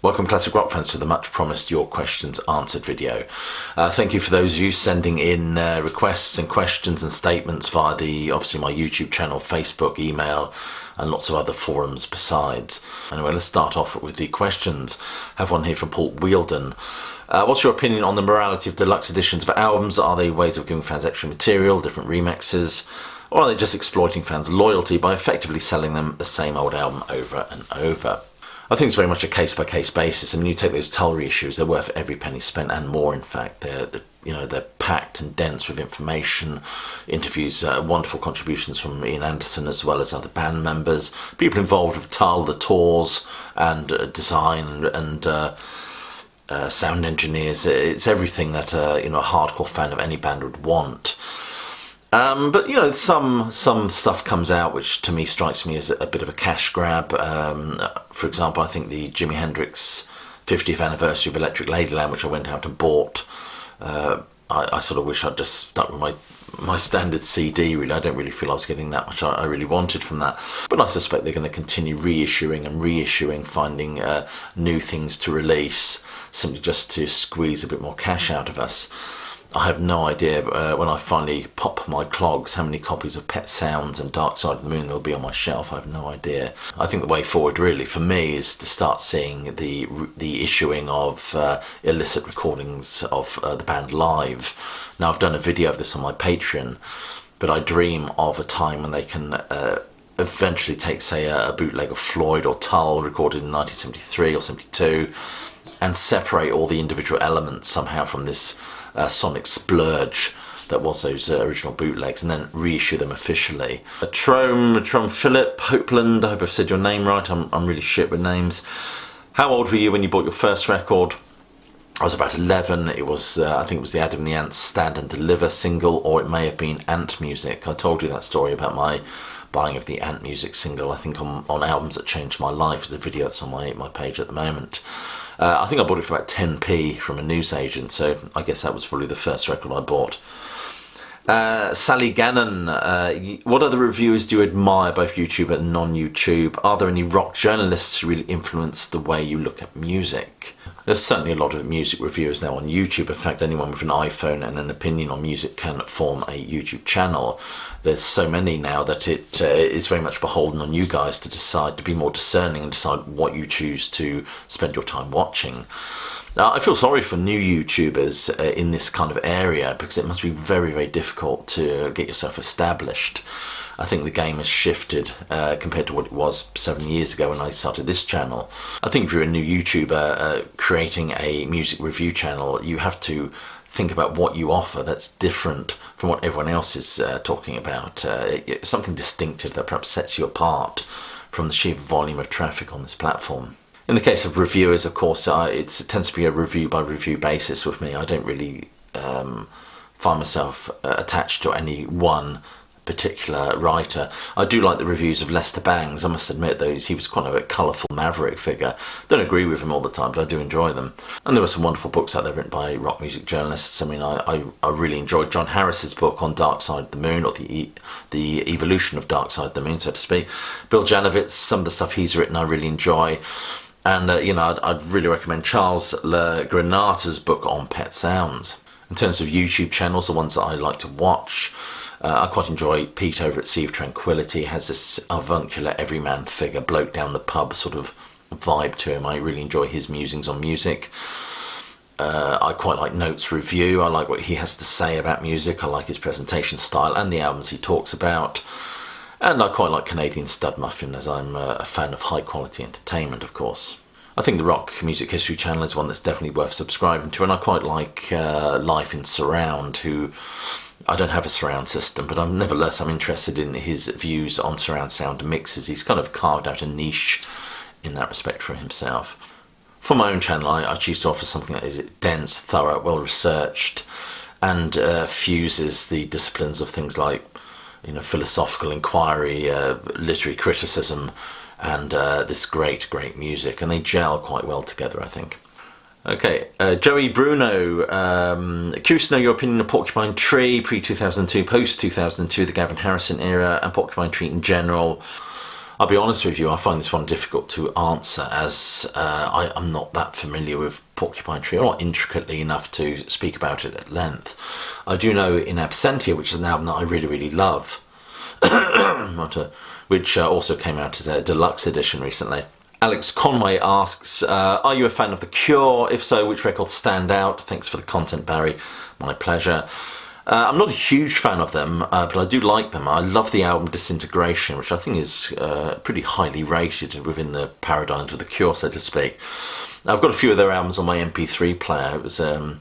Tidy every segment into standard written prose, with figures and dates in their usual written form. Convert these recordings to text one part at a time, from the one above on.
Welcome classic rock fans to the much promised Your Questions Answered video. Thank you for those of you sending in requests and questions and statements via obviously my YouTube channel, Facebook, email and lots of other forums besides. Anyway, let's start off with the questions. I have one here from Paul Wheeldon. What's your opinion on the morality of deluxe editions of albums? Are they ways of giving fans extra material, different remixes, or are they just exploiting fans' loyalty by effectively selling them the same old album over and over? I think it's very much a case-by-case basis. I mean, you take those Tull reissues, they're worth every penny spent and more, in fact. They're packed and dense with information, interviews, wonderful contributions from Ian Anderson as well as other band members, people involved with Tull, the tours and design and sound engineers. It's everything that a hardcore fan of any band would want. But some stuff comes out which to me strikes me as a bit of a cash grab. For example, I think the Jimi Hendrix 50th anniversary of Electric Ladyland, which I went out and bought, I sort of wish I'd just stuck with my standard CD, really. I don't really feel I was getting that much I really wanted from that. But I suspect they're going to continue reissuing, finding new things to release, simply just to squeeze a bit more cash out of us. I have no idea when I finally pop my clogs how many copies of Pet Sounds and Dark Side of the Moon there'll be on my shelf. I have no idea. I think the way forward really for me is to start seeing the issuing of illicit recordings of the band live. Now I've done a video of this on my Patreon, but I dream of a time when they can eventually take, say, a bootleg of Floyd or Tull recorded in 1973 or 72 and separate all the individual elements somehow from this sonic splurge that was those original bootlegs, and then reissue them officially. Trome Philip Hopeland, I hope I've said your name right. I'm really shit with names. How old were you when you bought your first record? I was about 11. It was I think it was the Adam and the Ants Stand and Deliver single, or it may have been Ant Music. I told you that story about my buying of the Ant Music single, I think on Albums That Changed My Life. There's a video that's on my page at the moment. I think I bought it for about 10p from a newsagent, so I guess that was probably the first record I bought. Sally Gannon, what other reviewers do you admire, both YouTube and non-YouTube? Are there any rock journalists who really influence the way you look at music? There's certainly a lot of music reviewers now on YouTube. In fact, anyone with an iPhone and an opinion on music can form a YouTube channel. There's so many now that it is very much beholden on you guys to decide, to be more discerning and decide what you choose to spend your time watching. Now, I feel sorry for new YouTubers in this kind of area, because it must be very, very difficult to get yourself established. I think the game has shifted compared to what it was 7 years ago when I started this channel. I think if you're a new YouTuber creating a music review channel, you have to think about what you offer that's different from what everyone else is talking about. Something distinctive that perhaps sets you apart from the sheer volume of traffic on this platform. In the case of reviewers, of course, it tends to be a review by review basis with me. I don't really find myself attached to any one particular writer. I do like the reviews of Lester Bangs. I must admit, he was quite a colourful maverick figure. Don't agree with him all the time, but I do enjoy them. And there were some wonderful books out there written by rock music journalists. I mean, I really enjoyed John Harris's book on Dark Side of the Moon, or the evolution of Dark Side of the Moon, so to speak. Bill Janovitz, some of the stuff he's written I really enjoy. And I'd really recommend Charles Le Grenata's book on Pet Sounds. In terms of YouTube channels, the ones that I like to watch, I quite enjoy Pete over at Sea of Tranquility. He has this avuncular everyman figure, bloke down the pub sort of vibe to him. I really enjoy his musings on music. I quite like Notes Review. I like what he has to say about music. I like his presentation style and the albums he talks about. And I quite like Canadian Stud Muffin, as I'm a fan of high quality entertainment, of course. I think the Rock Music History channel is one that's definitely worth subscribing to, and I quite like Life in Surround, who I don't have a surround system, but nevertheless I'm interested in his views on surround sound mixes. He's kind of carved out a niche in that respect for himself. For my own channel, I choose to offer something that is dense, thorough, well researched, and fuses the disciplines of things like philosophical inquiry, literary criticism, and this great music, and they gel quite well together, I think. Okay, Joey Bruno, curious to know your opinion of Porcupine Tree, pre-2002, post-2002, the Gavin Harrison era, and Porcupine Tree in general. I'll be honest with you, I find this one difficult to answer, as I'm not that familiar with Porcupine Tree, or not intricately enough to speak about it at length. I do know In Absentia, which is an album that I really, really love, which also came out as a deluxe edition recently. Alex Conway asks, are you a fan of The Cure? If so, which records stand out? Thanks for the content, Barry. My pleasure. I'm not a huge fan of them, but I do like them. I love the album Disintegration, which I think is pretty highly rated within the paradigms of The Cure, so to speak. I've got a few of their albums on my MP3 player. It was actually,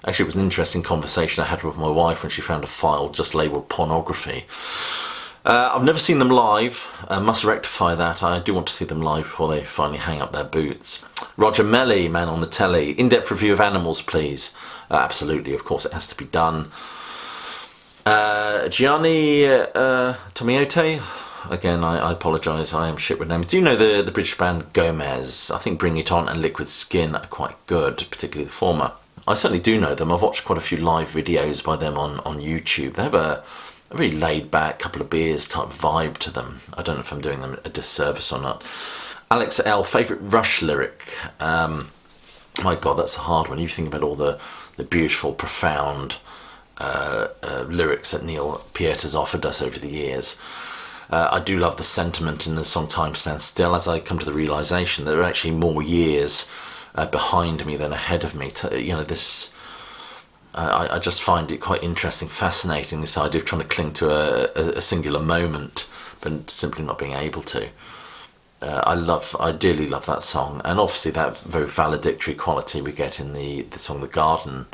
it was an interesting conversation I had with my wife when she found a file just labelled pornography. I've never seen them live. Must rectify that. I do want to see them live before they finally hang up their boots. Roger Melly, Man on the Telly. In-depth review of Animals, please. Absolutely, of course, it has to be done. Gianni Tomiote. Again, I apologise, I am shit with names. Do you know the British band Gomez? I think Bring It On and Liquid Skin are quite good, particularly the former. I certainly do know them. I've watched quite a few live videos by them on YouTube. They have a very laid-back, couple of beers type vibe to them. I don't know if I'm doing them a disservice or not. Alex L, favourite Rush lyric? My God, that's a hard one. You think about all the beautiful, profound lyrics that Neil Peart has offered us over the years. I do love the sentiment in the song Time Stands Still, as I come to the realisation that there are actually more years behind me than ahead of me. This... I just find it quite interesting, fascinating, this idea of trying to cling to a singular moment, but simply not being able to. I dearly love that song, and obviously that very valedictory quality we get in the song The Garden,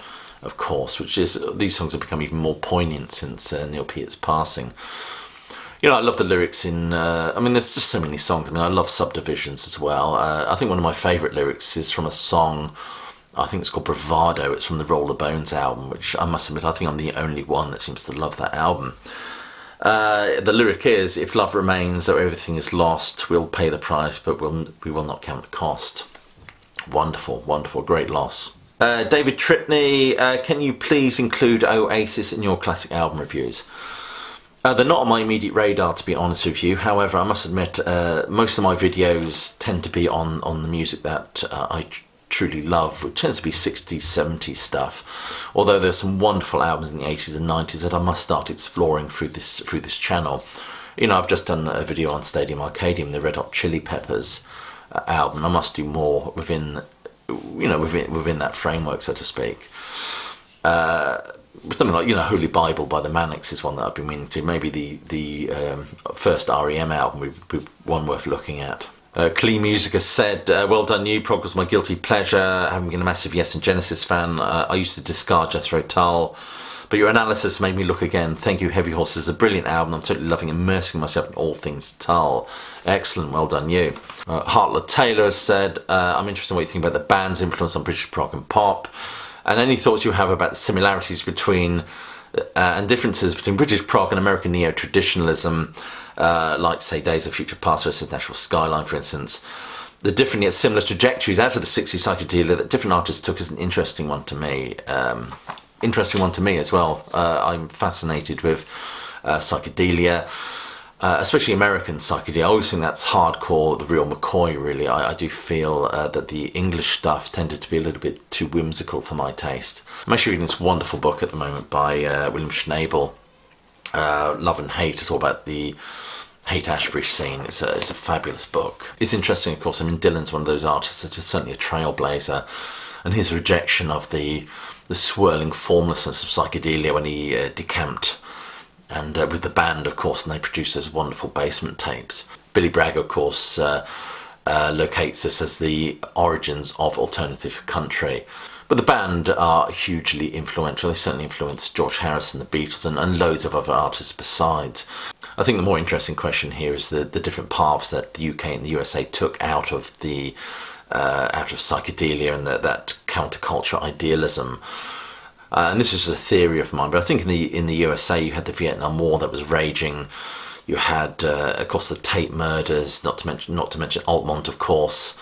of course, which is, these songs have become even more poignant since Neil Peart's passing. I love the lyrics in, there's just so many songs. I love Subdivisions as well. I think one of my favourite lyrics is from a song, I think it's called Bravado. It's from the Roll the Bones album, which I must admit, I think I'm the only one that seems to love that album. The lyric is, if love remains, though everything is lost, we'll pay the price, but we will not count the cost. Wonderful, wonderful, great loss. David Tripney, can you please include Oasis in your classic album reviews? They're not on my immediate radar, to be honest with you. However, I must admit, most of my videos tend to be on the music that I truly love, which tends to be 60s, 70s stuff. Although there's some wonderful albums in the 80s and 90s that I must start exploring through this channel. I've just done a video on Stadium Arcadium, the Red Hot Chili Peppers album. I must do more within that framework, so to speak. Something like Holy Bible by the Manics is one that I've been meaning to. Maybe the first REM album would be one worth looking at. Clee Music has said, well done you, Prog was my guilty pleasure, having been a massive Yes and Genesis fan. I used to discard Jethro Tull, but your analysis made me look again. Thank you, Heavy Horse is a brilliant album. I'm totally loving immersing myself in all things Tull. Excellent, well done you. Hartler Taylor has said, I'm interested in what you think about the band's influence on British prog and pop, and any thoughts you have about the similarities between and differences between British prog and American neo-traditionalism, like, say, Days of Future Past versus Nashville Skyline, for instance. The different yet similar trajectories out of the 60s psychedelia that different artists took is an interesting one to me. As well. I'm fascinated with psychedelia, especially American psychedelia. I always think that's hardcore, the real McCoy, really. I do feel that the English stuff tended to be a little bit too whimsical for my taste. I'm actually reading this wonderful book at the moment by William Schnabel, Love and Hate. It's all about the Haight-Ashbury scene. It's a fabulous book. It's interesting, of course. Dylan's one of those artists that is certainly a trailblazer, and his rejection of the swirling formlessness of psychedelia when he decamped, and with the band, of course, and they produced those wonderful basement tapes. Billy Bragg, of course, locates this as the origins of alternative country. But the band are hugely influential. They certainly influenced George Harrison, the Beatles, and loads of other artists besides. I think the more interesting question here is the different paths that the UK and the USA took out of psychedelia and that counterculture idealism. And this is a theory of mine, but I think in the USA you had the Vietnam War that was raging. You had, of course, the Tate murders, not to mention Altamont, of course.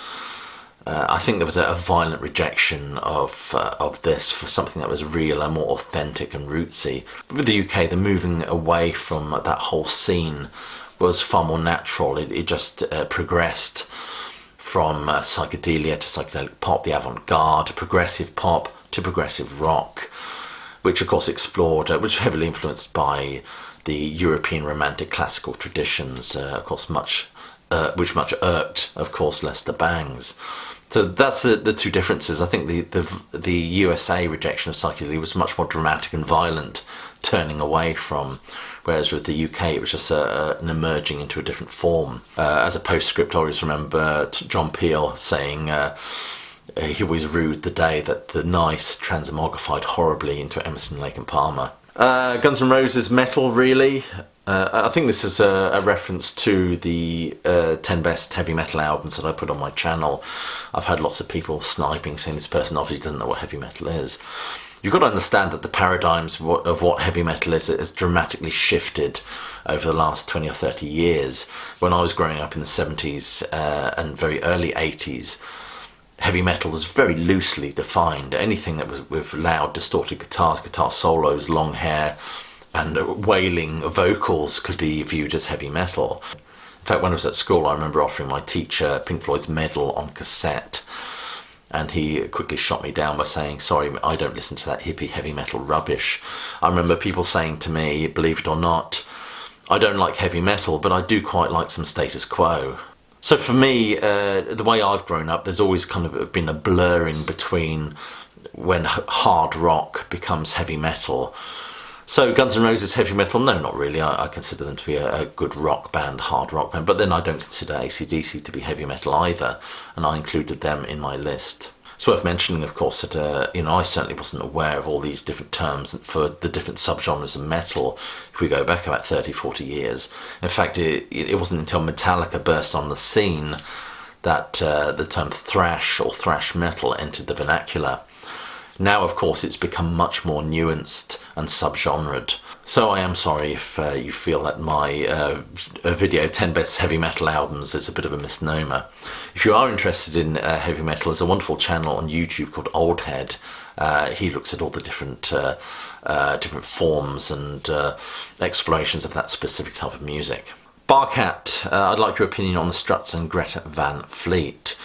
I think there was a violent rejection of this for something that was real and more authentic and rootsy. But with the UK, they're moving away from that whole scene was far more natural. It just progressed from psychedelia to psychedelic pop, the avant-garde, progressive pop to progressive rock, which of course explored, which was heavily influenced by the European romantic classical traditions, of course which much irked, of course, Lester Bangs. So that's the two differences. I think the USA rejection of psychedelia was much more dramatic and violent, turning away from, whereas with the UK it was just an emerging into a different form. As a postscript, I always remember John Peel saying he always rued the day that the nice transmogrified horribly into Emerson, Lake and Palmer. Guns N' Roses metal, really? I think this is a reference to the 10 best heavy metal albums that I put on my channel. I've had lots of people sniping, saying this person obviously doesn't know what heavy metal is. You've got to understand that the paradigms of what heavy metal is has dramatically shifted over the last 20 or 30 years. When I was growing up in the 70s and very early 80s, heavy metal was very loosely defined. Anything that was with loud, distorted guitars, guitar solos, long hair, and wailing vocals could be viewed as heavy metal. In fact, when I was at school, I remember offering my teacher Pink Floyd's Medal on cassette, and he quickly shot me down by saying, sorry, I don't listen to that hippie heavy metal rubbish. I remember people saying to me, believe it or not, I don't like heavy metal, but I do quite like some Status Quo. So for me, the way I've grown up, there's always kind of been a blurring between when hard rock becomes heavy metal. So Guns N' Roses heavy metal? No, not really. I consider them to be a good rock band, hard rock band. But then I don't consider AC/DC to be heavy metal either, and I included them in my list. It's worth mentioning, of course, that I certainly wasn't aware of all these different terms for the different subgenres of metal if we go back about 30, 40 years. In fact, it wasn't until Metallica burst on the scene that the term thrash or thrash metal entered the vernacular. Now, of course, it's become much more nuanced and subgenred. So I am sorry if you feel that my video 10 best heavy metal albums is a bit of a misnomer. If you are interested in heavy metal, there's a wonderful channel on YouTube called Old Head. He looks at all the different forms and explorations of that specific type of music. Barcat, I'd like your opinion on the Struts and Greta Van Fleet.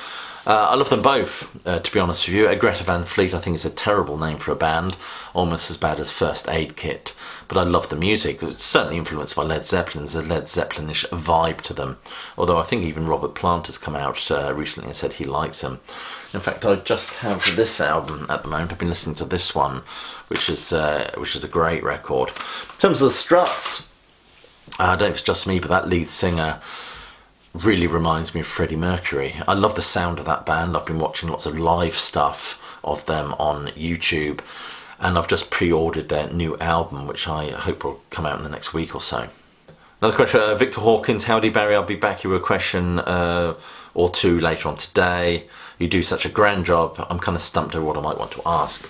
I love them both, to be honest with you. Greta Van Fleet, I think, is a terrible name for a band, almost as bad as First Aid Kit. But I love the music. It's certainly influenced by Led Zeppelin. There's a Led Zeppelinish vibe to them. Although I think even Robert Plant has come out recently and said he likes them. In fact, I just have this album at the moment. I've been listening to this one, which is a great record. In terms of the Struts, I don't know if it's just me, but that lead singer really reminds me of Freddie Mercury. I love the sound of that band. I've been watching lots of live stuff of them on YouTube, and I've just pre-ordered their new album, which I hope will come out in the next week or so. Another question, Victor Hawkins, howdy Barry, I'll be back here with a question or two later on today. You do such a grand job, I'm kind of stumped over what I might want to ask.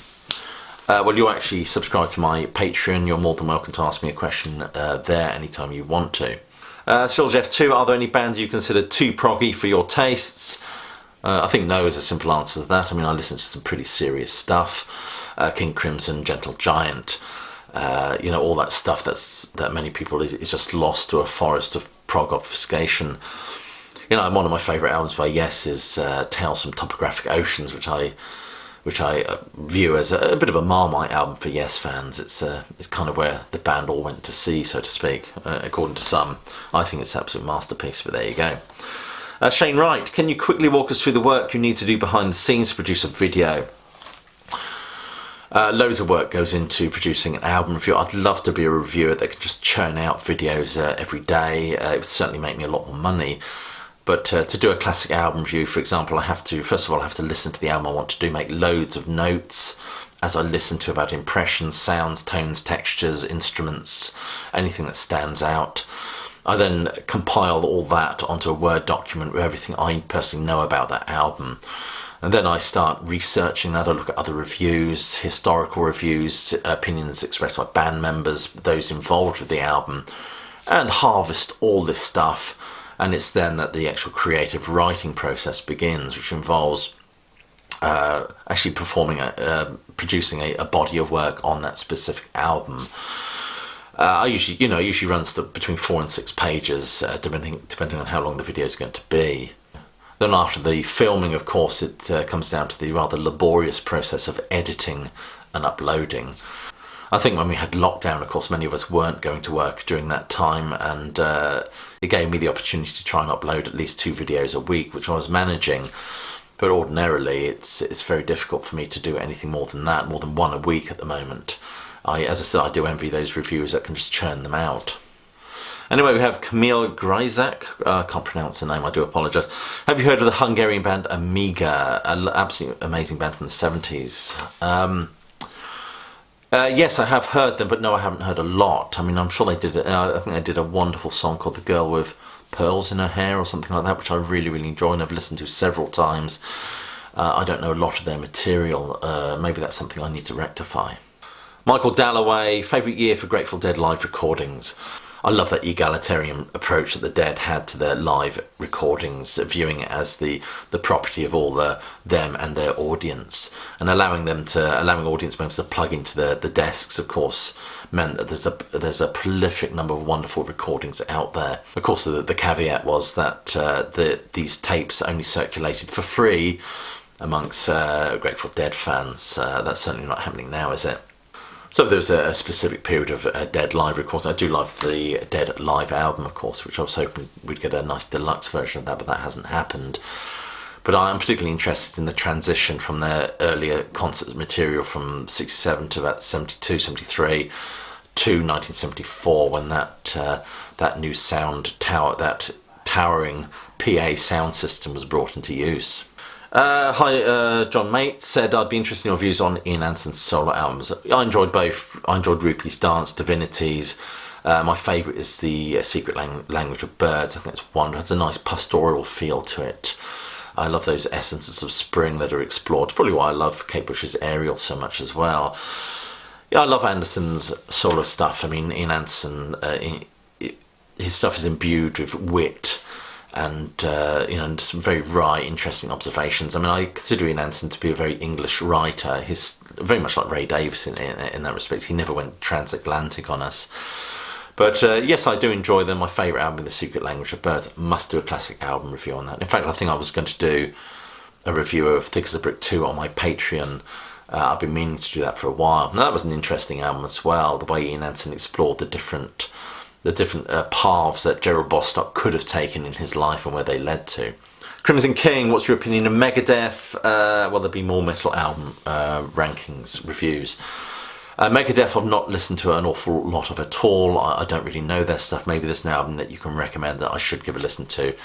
Well, you actually subscribe to my Patreon. You're more than welcome to ask me a question there anytime you want to. SilGeff2, are there any bands you consider too proggy for your tastes? I think no is a simple answer to that. I mean, I listen to some pretty serious stuff. King Crimson, Gentle Giant, all that stuff that many people is just lost to a forest of prog obfuscation. One of my favourite albums by Yes is Tales from Topographic Oceans, which I view as a bit of a Marmite album for Yes fans. It's kind of where the band all went to sea, so to speak, according to some. I think it's an absolute masterpiece, but there you go. Shane Wright, can you quickly walk us through the work you need to do behind the scenes to produce a video? Loads of work goes into producing an album review. I'd love to be a reviewer that could just churn out videos every day. It would certainly make me a lot more money. But to do a classic album review, for example, I have to listen to the album I want to do, make loads of notes as I listen to about impressions, sounds, tones, textures, instruments, anything that stands out. I then compile all that onto a Word document with everything I personally know about that album. And then I start researching that. I look at other reviews, historical reviews, opinions expressed by band members, those involved with the album, and harvest all this stuff. And it's then that the actual creative writing process begins, which involves actually producing a body of work on that specific album. I usually run stuff between 4 and 6 pages, depending on how long the video is going to be. Then after the filming, of course, it comes down to the rather laborious process of editing and uploading. I think when we had lockdown, of course, many of us weren't going to work during that time, and it gave me the opportunity to try and upload at least 2 videos a week, which I was managing. But ordinarily, it's very difficult for me to do anything more than that, more than 1 a week at the moment. As I said, I do envy those reviewers that can just churn them out. Anyway, we have Camille Gryzak. I can't pronounce the name, I do apologise. Have you heard of the Hungarian band Amiga? An absolutely amazing band from the 70s. Yes, I have heard them, but no, I haven't heard a lot. I mean, I'm sure they did. I think they did a wonderful song called "The Girl with Pearls in Her Hair" or something like that, which I really, really enjoy and I've listened to several times. I don't know a lot of their material. Maybe that's something I need to rectify. Michael Dalloway, favourite year for Grateful Dead live recordings. I love that egalitarian approach that the Dead had to their live recordings, viewing it as the property of all them and their audience, and allowing audience members to plug into the desks, of course, meant that there's a prolific number of wonderful recordings out there. Of course, the caveat was that these tapes only circulated for free amongst Grateful Dead fans. That's certainly not happening now, is it? So there was a specific period of Dead live recordings. I do love the Dead live album, of course, which I was hoping we'd get a nice deluxe version of that, but that hasn't happened. But I'm particularly interested in the transition from their earlier concert material from 67 to about 72, 73 to 1974, when that new sound tower, that towering PA sound system was brought into use. Hi, John Mate said, I'd be interested in your views on Ian Anson's solo albums. I enjoyed both. I enjoyed Rupee's Dance, Divinities. My favourite is the Secret Language of Birds. I think it's wonderful. It has a nice pastoral feel to it. I love those essences of spring that are explored. Probably why I love Kate Bush's Ariel so much as well. Yeah, I love Anderson's solo stuff. I mean, Ian Anson, his stuff is imbued with wit and some very wry, interesting observations. I mean, I consider Ian Anson to be a very English writer. He's very much like Ray Davies in that respect. He never went transatlantic on us. But yes, I do enjoy them. My favourite album, The Secret Language of Birds. Must do a classic album review on that. In fact, I think I was going to do a review of Thick as a Brick 2 on my Patreon. I've been meaning to do that for a while. Now, that was an interesting album as well, the way Ian Anson explored the different paths that Gerald Bostock could have taken in his life and where they led to. Crimson King, what's your opinion of Megadeth? Well, there'll be more metal album rankings, reviews. Megadeth I've not listened to an awful lot of at all. I don't really know their stuff. Maybe there's an album that you can recommend that I should give a listen to.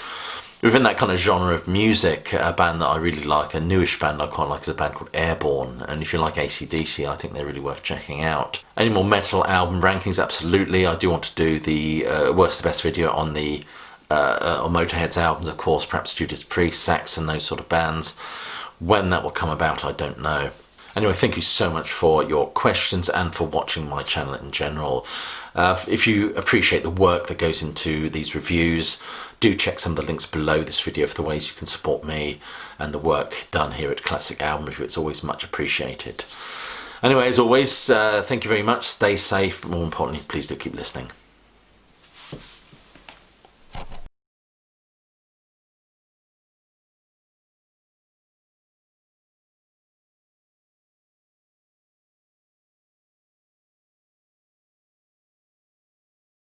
Within that kind of genre of music, a band that I really like, a newish band I quite like, is a band called Airborne. And if you like AC/DC, I think they're really worth checking out. Any more metal album rankings? Absolutely. I do want to do the worst to best video on the on Motorhead's albums, of course, perhaps Judas Priest, Saxon, those sort of bands. When that will come about, I don't know. Anyway, thank you so much for your questions and for watching my channel in general. If you appreciate the work that goes into these reviews, do check some of the links below this video for the ways you can support me and the work done here at Classic Album Review. It's always much appreciated. Anyway, as always, thank you very much. Stay safe, but more importantly, please do keep listening.